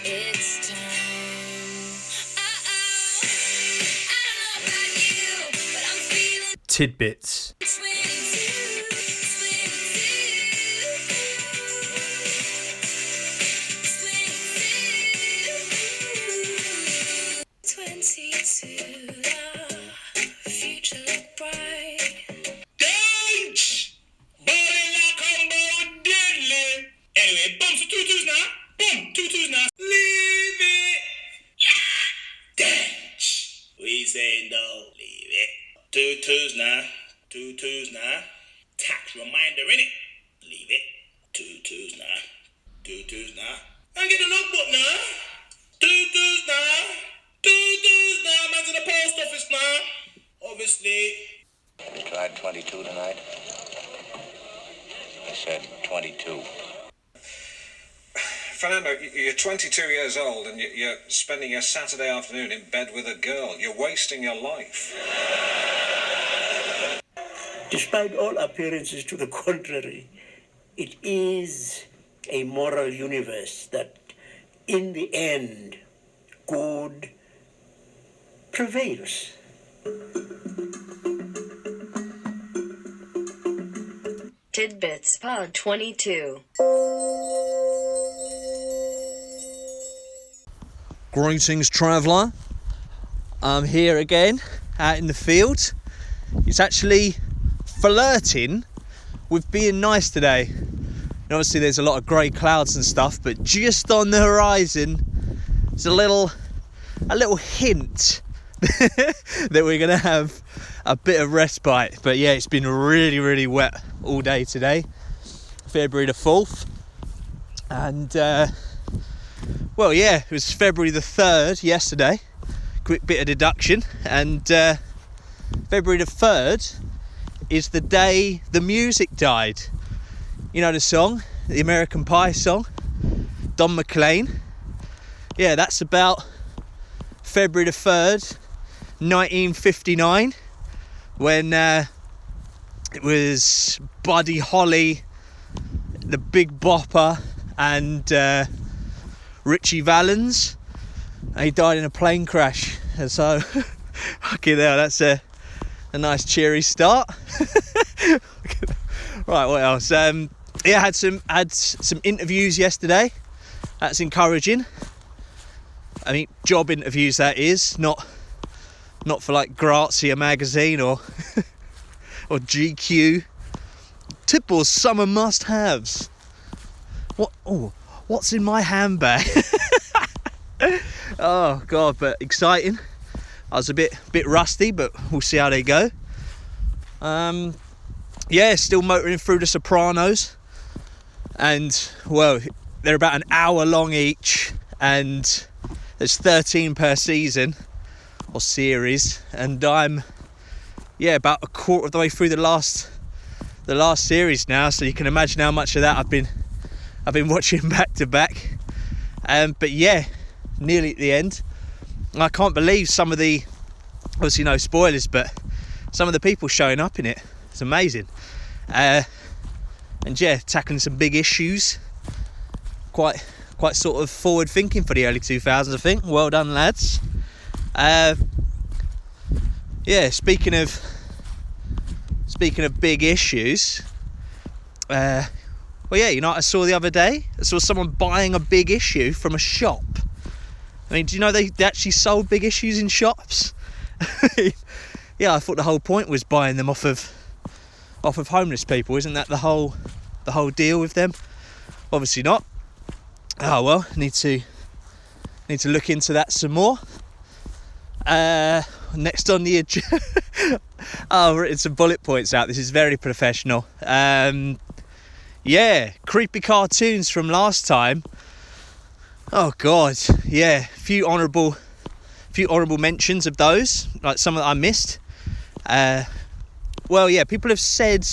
It's time. I don't know about you, but I'm feeling Tidbits. 22, the future look bright. Dance! Bowling like I'm deadly. Anyway, bump some tutus now. Boom, tutus now. Leave it. Yeah. Dance. We say no. Leave it. Tutus now. Tutus now. Tax reminder, innit? Leave it. Tutus now. Tutus now. And get the logbook now. Tutus now. Tutus now. Man's in the post office now. Obviously. You tried 22 tonight? I said 22. Fernando, you're 22 years old and you're spending your Saturday afternoon in bed with a girl. You're wasting your life. Despite all appearances to the contrary, it is a moral universe that, in the end, good prevails. Tidbits Pod 22. Greetings, traveller. I'm here again, out in the field. It's actually flirting with being nice today. And obviously there's a lot of grey clouds and stuff, but just on the horizon, there's a little hint that we're going to have a bit of respite. But yeah, it's been really, really wet all day today, February the 4th. And well, yeah, it was February the 3rd yesterday. Quick bit of deduction. And February the 3rd is the day the music died. You know the song, the American Pie song, Don McLean. Yeah, that's about February the 3rd, 1959, when it was Buddy Holly, the Big Bopper, and Richie Valens. He died in a plane crash. And so, okay, there, that's a nice cheery start. Right, what else? Yeah, had some interviews yesterday. That's encouraging. I mean, job interviews, that is, not for like Grazia magazine or or GQ. Tipple's summer must-haves. What's in my handbag? Oh god, but exciting. I was a bit rusty, but we'll see how they go. Yeah, still motoring through The Sopranos, and well, they're about an hour long each, and there's 13 per season or series, and I'm about a quarter of the way through the last series now, so you can imagine how much of that I've been watching back to back. But yeah, nearly at the end. And I can't believe some of the, obviously no spoilers, but some of the people showing up in it. It's amazing. And yeah, tackling some big issues. Quite sort of forward thinking for the early 2000s, I think. Well done, lads. Yeah, speaking of big issues, well, yeah, you know what I saw the other day? I saw someone buying a big issue from a shop. I mean, do you know they actually sold big issues in shops? Yeah, I thought the whole point was buying them off of homeless people. Isn't that the whole deal with them? Obviously not. Oh well, need to look into that some more. Next on the agenda, I've written some bullet points out. This is very professional. Yeah, creepy cartoons from last time. Oh god, yeah, a few honourable mentions of those, like some that I missed. Well, yeah, people have said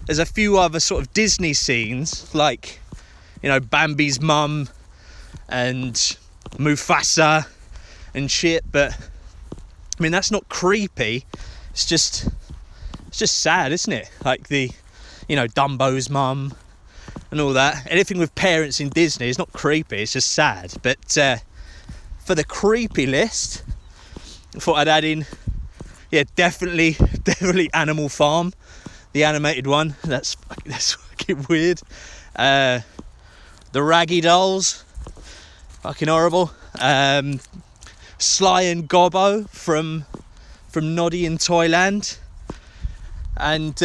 there's a few other sort of Disney scenes, like, you know, Bambi's mum and Mufasa and shit, but I mean, that's not creepy. It's just sad, isn't it? Like the, you know, Dumbo's mum and all that. Anything with parents in Disney is not creepy, it's just sad. But for the creepy list, I thought I'd add in, definitely Animal Farm, the animated one. That's fucking weird. The Raggy Dolls, fucking horrible. Sly and Gobbo from Noddy in Toyland. And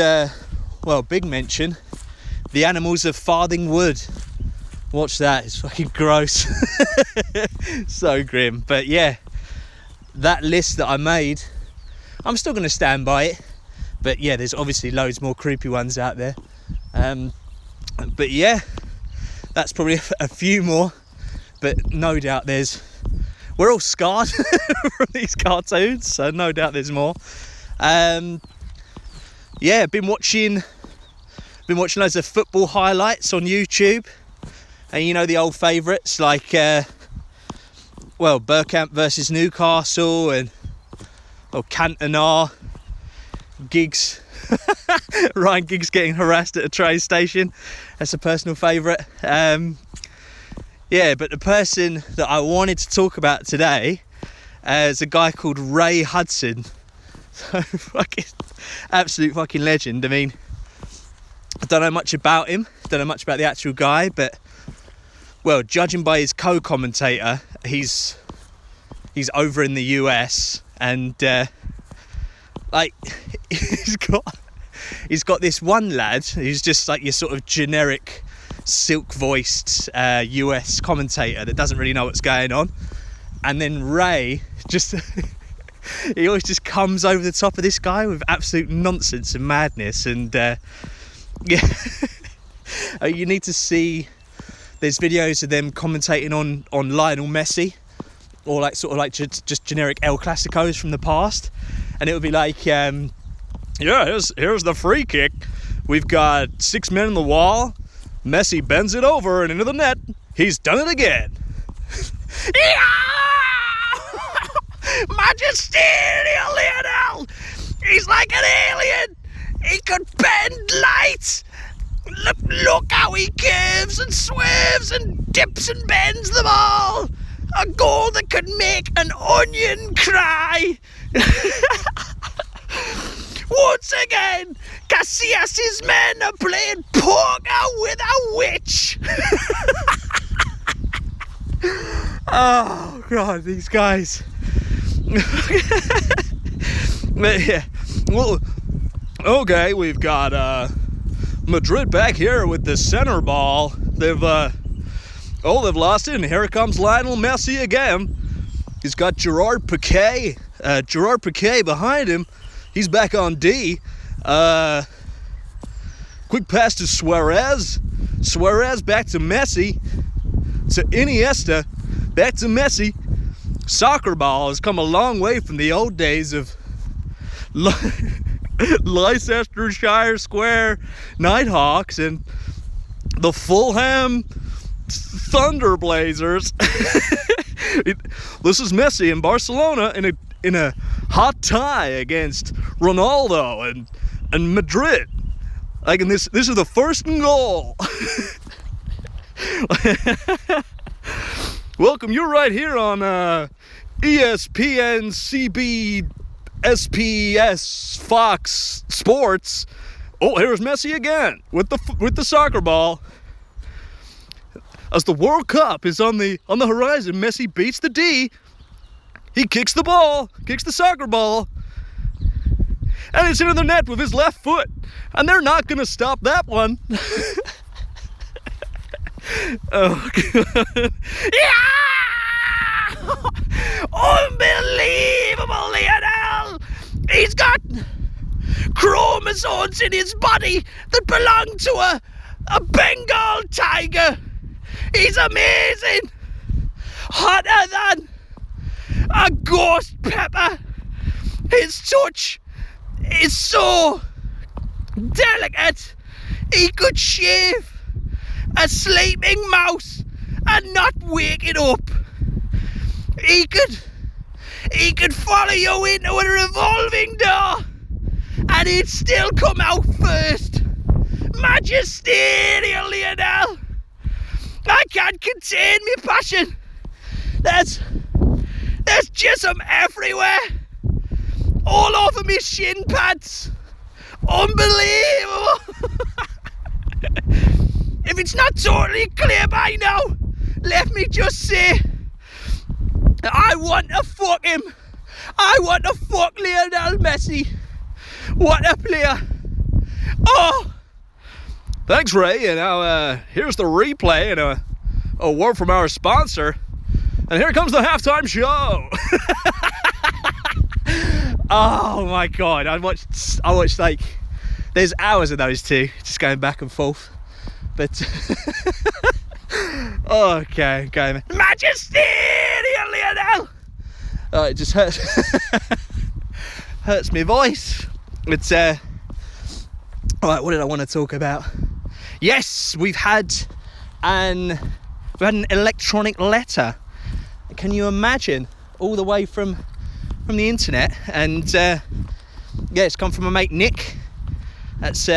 big mention, The Animals of Farthing Wood. Watch that, it's fucking gross. So grim. But yeah, that list that I made, I'm still going to stand by it. But yeah, there's obviously loads more creepy ones out there. But yeah, that's probably a few more. But no doubt we're all scarred from these cartoons, so no doubt there's more. Been watching loads of football highlights on YouTube. And you know the old favourites like Bergkamp versus Newcastle and Cantona, Giggs, Ryan Giggs getting harassed at a train station. That's a personal favourite. But the person that I wanted to talk about today is a guy called Ray Hudson. So absolute fucking legend. I mean, I don't know much about him, don't know much about the actual guy, but judging by his co-commentator, he's over in the US, and he's got this one lad who's just like your sort of generic silk-voiced US commentator that doesn't really know what's going on, and then Ray just he always just comes over the top of this guy with absolute nonsense and madness, and you need to see. There's videos of them commentating on Lionel Messi, or just generic El Clasicos from the past, and it would be like, here's the free kick. We've got 6 men in the wall. Messi bends it over and into the net. He's done it again. Magisterial Lionel! He's like an alien. He could bend light. Look how he curves and swerves and dips and bends them all. A goal that could make an onion cry. Once again, Casillas' men are playing poker with a witch. Oh God, these guys. But yeah, okay, we've got Madrid back here with the center ball. They've lost it, and here comes Lionel Messi again. He's got Gerard Piqué behind him. He's back on D. Quick pass to Suarez back to Messi, to Iniesta, back to Messi. Soccer ball has come a long way from the old days of Leicestershire Square Nighthawks and the Fulham Thunderblazers. This is Messi in Barcelona in a hot tie against Ronaldo and Madrid. Like, and this is the first goal. Welcome, you're right here on ESPN CB SPS Fox Sports. Oh, here's Messi again with the soccer ball. As the World Cup is on the horizon, Messi beats the D. He kicks the soccer ball, and it's into the net with his left foot. And they're not going to stop that one. Oh, God. Yeah! Unbelievable, Lionel! He's got chromosomes in his body that belong to a Bengal tiger. He's amazing. Hotter than a ghost pepper. His touch is so delicate. He could shave a sleeping mouse and not wake it up. He could follow you into a revolving door and he'd still come out first. Magisterial Lionel! I can't contain my passion. There's jism everywhere. All over me shin pads. Unbelievable. If it's not totally clear by now, let me just say, I want to fuck him. I want to fuck Lionel Messi. What a player. Oh. Thanks, Ray. And now here's the replay and a word from our sponsor. And here comes the halftime show. Oh my God. I watched like, there's hours of those two just going back and forth. But okay, man. Magisterial Lionel! Oh, it just hurts hurts my voice. It's alright, what did I want to talk about? Yes, we've had an electronic letter. Can you imagine? All the way from the internet, and yeah, it's come from my mate Nick. That's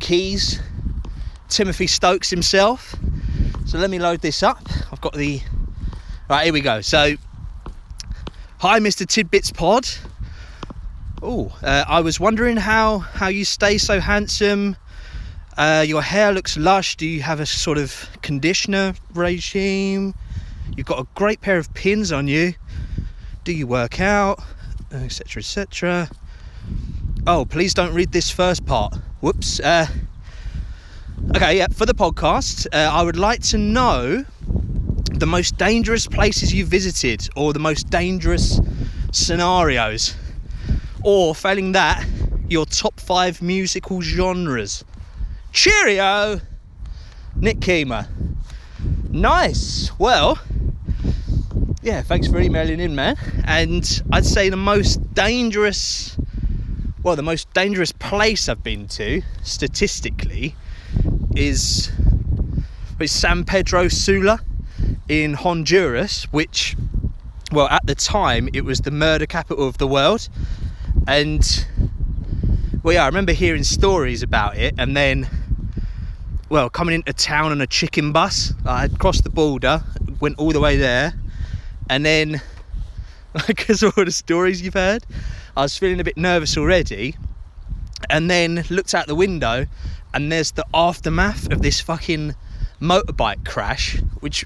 Keys, Timothy Stokes himself. So let me load this up. I've got the right, here we go. So, hi Mr. Tidbits Pod. I was wondering how you stay so handsome. Your hair looks lush. Do you have a sort of conditioner regime? You've got a great pair of pins on you. Do you work out? Etc, etc. Oh, please don't read this first part. Whoops. Okay, yeah, for the podcast, I would like to know the most dangerous places you visited, or the most dangerous scenarios, or failing that, your top 5 musical genres. Cheerio, Nick Keemer. Nice. Well, yeah, thanks for emailing in, man. And I'd say the most dangerous place I've been to, statistically, is San Pedro Sula in Honduras, which, well, at the time, it was the murder capital of the world. And, well, yeah, I remember hearing stories about it, and then, well, coming into town on a chicken bus. I had crossed the border, went all the way there, and then, because of all the stories you've heard, I was feeling a bit nervous already, and then looked out the window, and there's the aftermath of this fucking motorbike crash, which,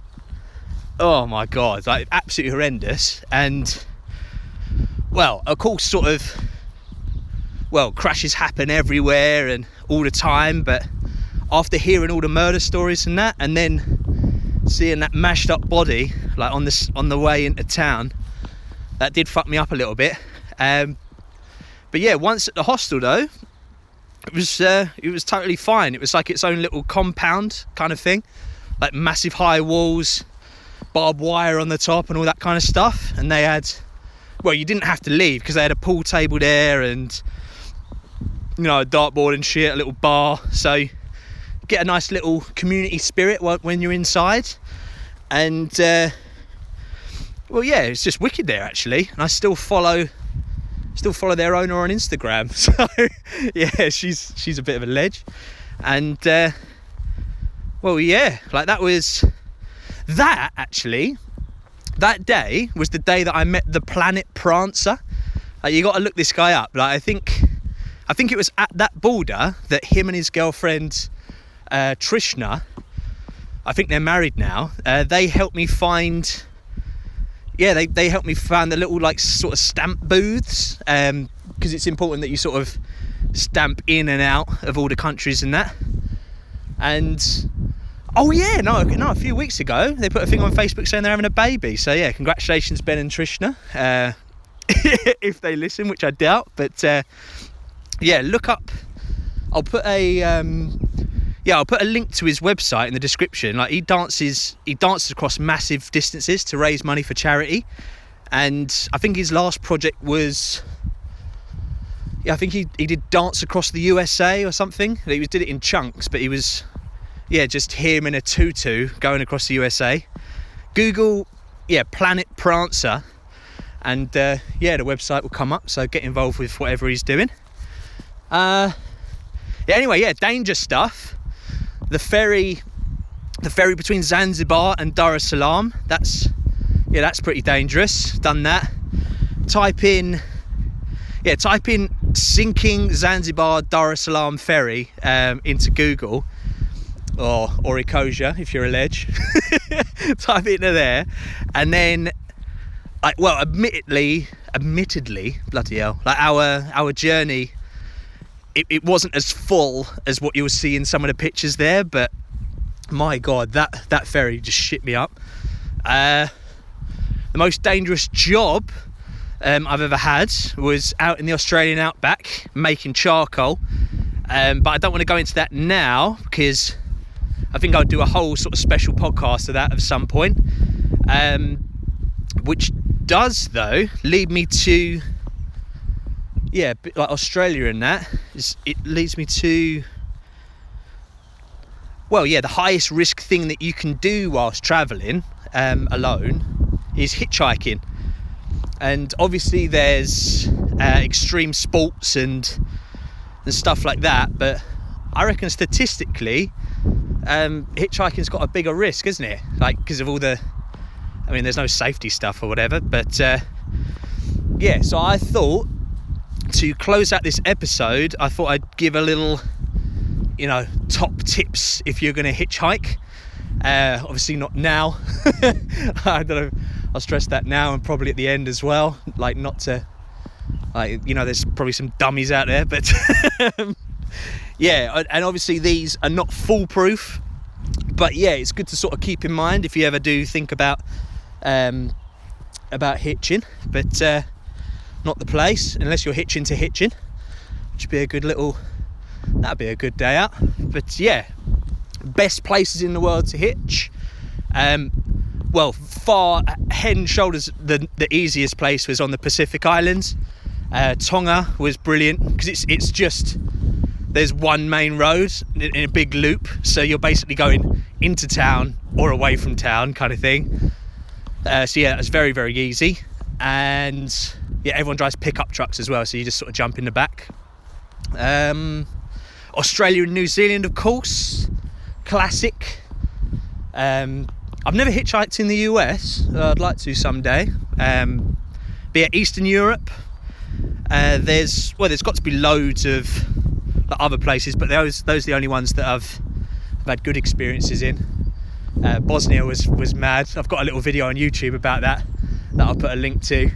oh my God, like absolutely horrendous. And, well, of course, sort of, well, crashes happen everywhere and all the time, but after hearing all the murder stories and that, and then seeing that mashed up body like on the way into town, that did fuck me up a little bit. But yeah, once at the hostel though, it was totally fine. It was like its own little compound kind of thing, like massive high walls, barbed wire on the top and all that kind of stuff. And they had, well, you didn't have to leave because they had a pool table there and, you know, a dartboard and shit, a little bar. So you get a nice little community spirit when you're inside. And well, yeah, it's just wicked there actually. And I still follow their owner on Instagram. So yeah, she's a bit of a ledge. And well, yeah, like that day was the day that I met the Planet Prancer. Like, you got to look this guy up. Like, I think it was at that border that him and his girlfriend Trishna, I think they're married now, they helped me find, they helped me find the little like sort of stamp booths, because it's important that you sort of stamp in and out of all the countries and that. And a few weeks ago they put a thing on Facebook saying they're having a baby. So yeah, congratulations Ben and Trishna, if they listen, which I doubt. But yeah, look up, I'll put a link to his website in the description. Like, he dances across massive distances to raise money for charity. And I think his last project was, I think he did Dance Across the USA or something. He did it in chunks, but he was, just him in a tutu going across the USA. Google, Planet Prancer, and the website will come up. So get involved with whatever he's doing. Anyway, danger stuff. The ferry between Zanzibar and Dar es Salaam. That's pretty dangerous. Done that. Type in sinking Zanzibar Dar es Salaam ferry into Google, or Ecosia if you're a ledge. Type it into there, and then admittedly, bloody hell, like our journey, it wasn't as full as what you'll see in some of the pictures there, but my god, that ferry just shit me up. The most dangerous job I've ever had was out in the Australian outback making charcoal, but I don't want to go into that now because I think I'll do a whole sort of special podcast of that at some point, which does though lead me to a bit like Australia, and that it leads me to the highest risk thing that you can do whilst travelling alone is hitchhiking. And obviously there's extreme sports and stuff like that, but I reckon statistically hitchhiking's got a bigger risk, isn't it? Like, because of all there's no safety stuff or whatever, but so I thought to close out this episode, I thought I'd give a little, top tips if you're going to hitchhike. Obviously not now. I don't know, I'll stress that now and probably at the end as well, like not to, there's probably some dummies out there, but and obviously these are not foolproof, but it's good to sort of keep in mind if you ever do think about hitching, but not the place unless you're hitching to hitching, which would be that'd be a good day out. But best places in the world to hitch, far head and shoulders the easiest place was on the Pacific Islands. Tonga was brilliant because it's just, there's one main road in a big loop, so you're basically going into town or away from town kind of thing. It's very, very easy, and everyone drives pickup trucks as well, so you just sort of jump in the back. Australia and New Zealand, of course, classic. I've never hitchhiked in the US. I'd like to someday. But Eastern Europe, there's got to be loads of other places, but those are the only ones that I've had good experiences in. Bosnia was mad. I've got a little video on YouTube about that I'll put a link to.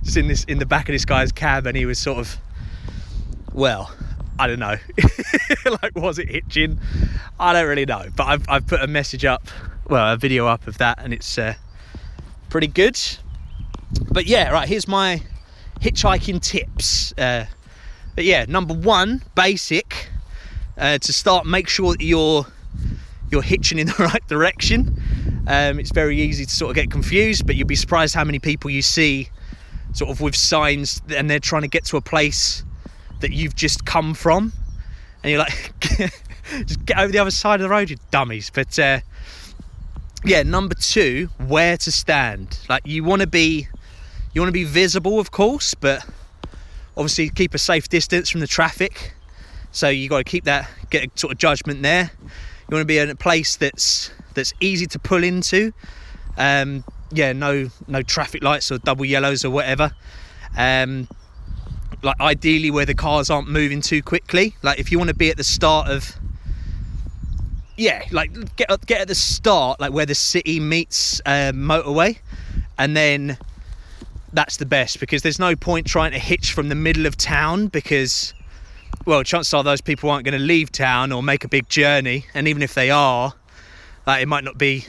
Just in the back of this guy's cab, and he was sort of, I don't know, like, was it hitching? I don't really know, but I've put a video up of that, and it's pretty good. But here's my hitchhiking tips. Number one, basic, to start, make sure that you're hitching in the right direction. It's very easy to sort of get confused, but you'll be surprised how many people you see sort of with signs and they're trying to get to a place that you've just come from, and you're like, just get over the other side of the road, you dummies. But number two, where to stand. Like, you want to be visible, of course, but obviously keep a safe distance from the traffic, so you got to get a sort of judgment there. You want to be in a place that's easy to pull into. No traffic lights or double yellows or whatever. Like, ideally where the cars aren't moving too quickly. Like, if you want to be at the start of, get at the start, like where the city meets motorway, and then that's the best, because there's no point trying to hitch from the middle of town, because, chances are those people aren't going to leave town or make a big journey, and even if they are, like, it might not be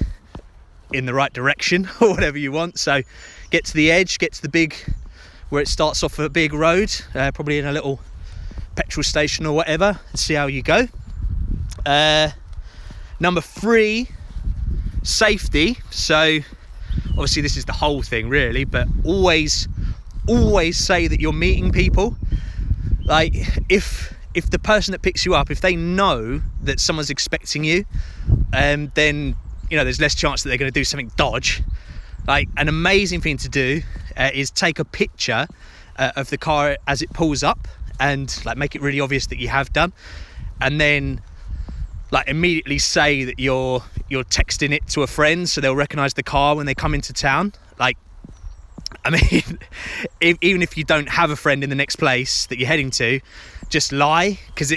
in the right direction or whatever you want. So get to the edge, get to the big, where it starts off a big road, probably in a little petrol station or whatever, and see how you go. Number three, safety. So obviously this is the whole thing really, but always say that you're meeting people. Like, if the person that picks you up, if they know that someone's expecting you, then there's less chance that they're going to do something dodge. Like, an amazing thing to do is take a picture of the car as it pulls up, and like make it really obvious that you have done, and then like immediately say that you're texting it to a friend so they'll recognize the car when they come into town. Like, I mean, even if you don't have a friend in the next place that you're heading to, just lie, because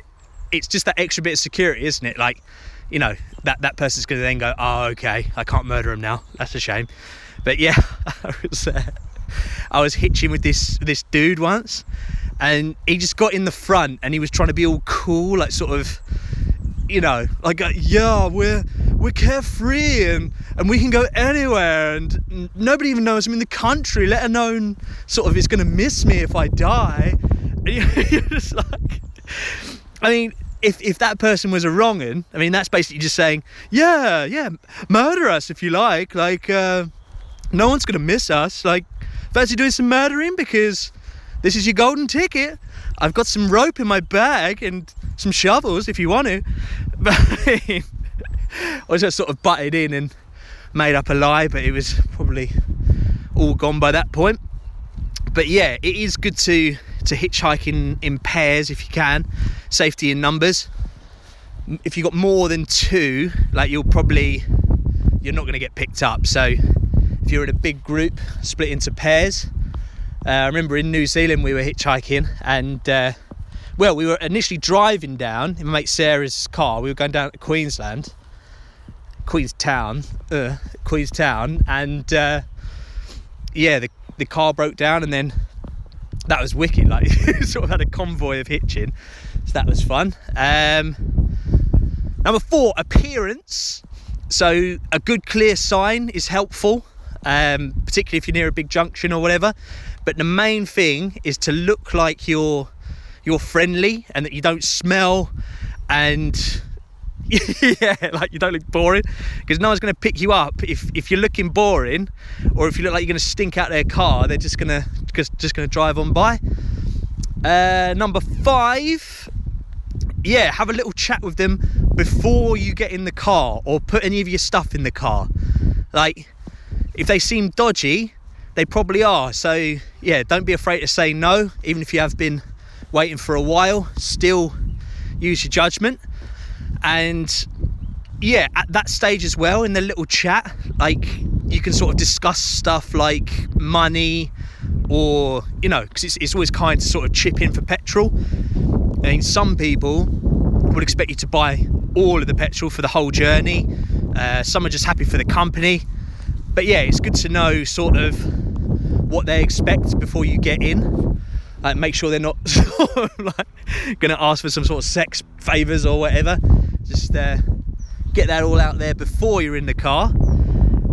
it's just that extra bit of security, isn't it? Like, you know, that person's going to then go, oh, okay, I can't murder him now. That's a shame. But yeah, I was hitching with this dude once, and he just got in the front and he was trying to be all cool, like sort of, you know, like, yeah, we're carefree and we can go anywhere and nobody even knows I'm in the country, let alone sort of it's going to miss me if I die. And you're just like, I mean, if that person was a wrong'un, I mean, that's basically just saying, yeah, murder us if you like, no one's going to miss us, like, fancy doing some murdering because this is your golden ticket. I've got some rope in my bag and some shovels if you want to. But I was just sort of butted in and made up a lie, but it was probably all gone by that point. But yeah, it is good to hitchhike in pairs if you can. Safety in numbers. If you've got more than two, like you're not going to get picked up. So if you're in a big group, split into pairs. I remember in New Zealand we were hitchhiking, and we were initially driving down in my mate Sarah's car. We were going down to Queenstown, and the car broke down, and then that was wicked. Like, sort of had a convoy of hitching, so that was fun. Number 4, appearance. So a good clear sign is helpful, particularly if you're near a big junction or whatever. But the main thing is to look like you're friendly and that you don't smell, and yeah, like you don't look boring, because no one's going to pick you up if you're looking boring, or if you look like you're going to stink out their car. They're just going to drive on by. Number 5, yeah, have a little chat with them before you get in the car, or put any of your stuff in the car. Like, if they seem dodgy, they probably are. So yeah, don't be afraid to say no, even if you have been waiting for a while. Still use your judgment. And yeah, at that stage as well, in the little chat, like, you can sort of discuss stuff like money, or, you know, because it's always kind to sort of chip in for petrol. I mean, some people would expect you to buy all of the petrol for the whole journey. Some are just happy for the company. But yeah, it's good to know sort of what they expect before you get in. Like, make sure they're not sort of like going to ask for some sort of sex favours or whatever. Just get that all out there before you're in the car.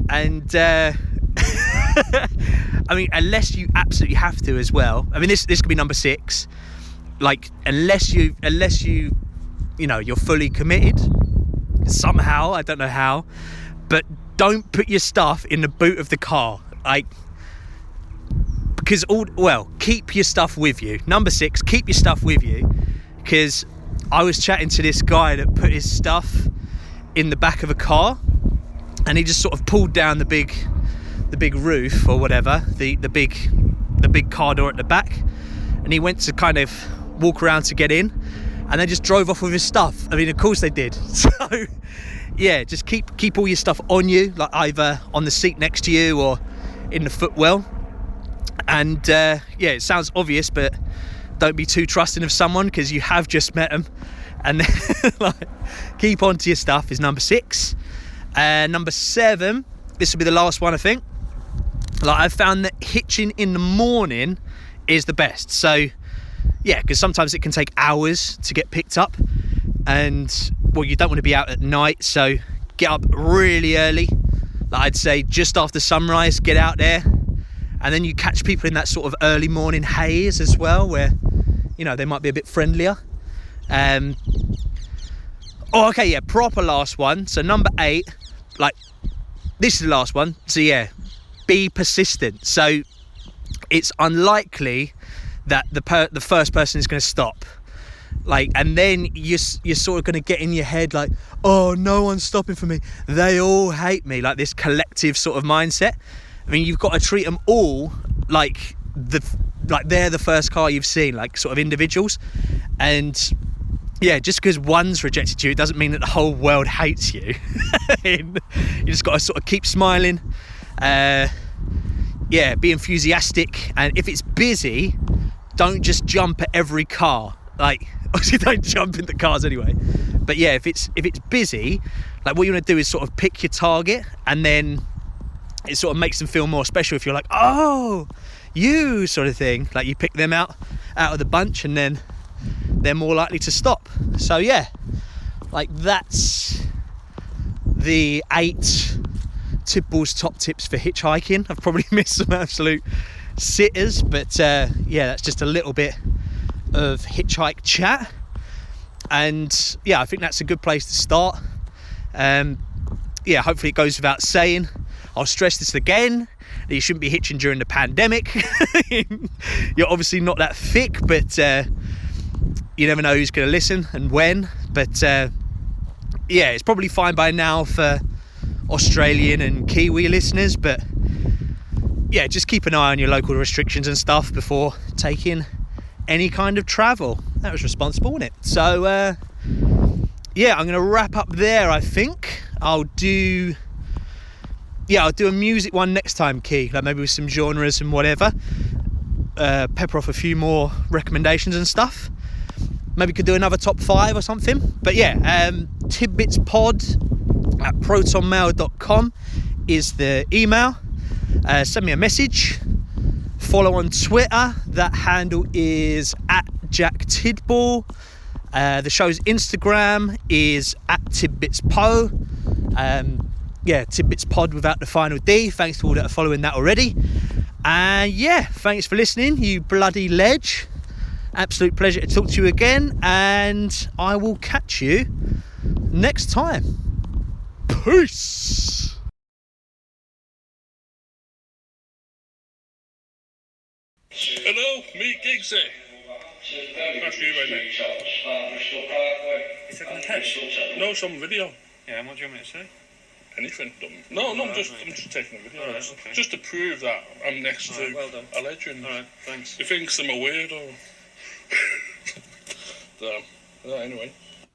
And I mean, unless you absolutely have to as well. I mean, this could be number 6. Like, unless you know, you're fully committed somehow, I don't know how, but don't put your stuff in the boot of the car. Like, because keep your stuff with you. Number 6, keep your stuff with you, because I was chatting to this guy that put his stuff in the back of a car, and he just sort of pulled down the big roof or whatever, the big car door at the back, and he went to kind of walk around to get in, and then just drove off with his stuff. I mean, of course they did. So yeah, just keep all your stuff on you, like either on the seat next to you or in the footwell. And yeah, it sounds obvious, but don't be too trusting of someone, because you have just met them. And then, like, keep on to your stuff is number 6. Number 7, this will be the last one, I think. Like, I've found that hitching in the morning is the best. So yeah, because sometimes it can take hours to get picked up, and well, you don't want to be out at night, so get up really early. Like, I'd say just after sunrise, get out there, and then you catch people in that sort of early morning haze as well, where, you know, they might be a bit friendlier. Proper last one. So number 8, like, this is the last one. So yeah, be persistent. So it's unlikely that the first person is going to stop. Like, and then you're sort of going to get in your head like, oh, no one's stopping for me, they all hate me, like this collective sort of mindset. I mean, you've got to treat them all like the like they're the first car you've seen, like sort of individuals. And yeah, just because one's rejected you, it doesn't mean that the whole world hates you. You just got to sort of keep smiling, be enthusiastic, and if it's busy, don't just jump at every car. Like, obviously don't jump into cars anyway, but yeah, if it's busy, like what you want to do is sort of pick your target, and then it sort of makes them feel more special if you're like, oh, you, sort of thing. Like you pick them out of the bunch, and then they're more likely to stop. So yeah, like that's the 8 Tidball's top tips for hitchhiking. I've probably missed some absolute sitters, but yeah, that's just a little bit of hitchhike chat, and yeah, I think that's a good place to start. Yeah, hopefully it goes without saying, I'll stress this again, that you shouldn't be hitching during the pandemic. You're obviously not that thick, but you never know who's going to listen and when. But yeah, it's probably fine by now for Australian and Kiwi listeners, but yeah, just keep an eye on your local restrictions and stuff before taking any kind of travel. That was responsible, wasn't it? So yeah, I'm going to wrap up there. I think I'll do a music one next time, Key, like maybe with some genres and whatever, pepper off a few more recommendations and stuff. Maybe could do another top 5 or something. But yeah, Tidbits Pod at protonmail.com is the email. Send me a message. Follow on Twitter. That handle is @JackTidball. The show's Instagram is @TidbitsPod. Yeah, Tidbits Pod without the final D. Thanks to all that are following that already. And yeah, thanks for listening, you bloody ledge. Absolute pleasure to talk to you again, and I will catch you next time. Peace. Hello, me Giggsy. That's you, right mate. Is that going to catch? No, some video. Yeah, and what do you want me to say? Anything. No, I'm just taking a video. Alright, okay. Just to prove that I'm next Alright, to well done. a legend. Alright, thanks. He thinks I'm a weirdo. So, anyway.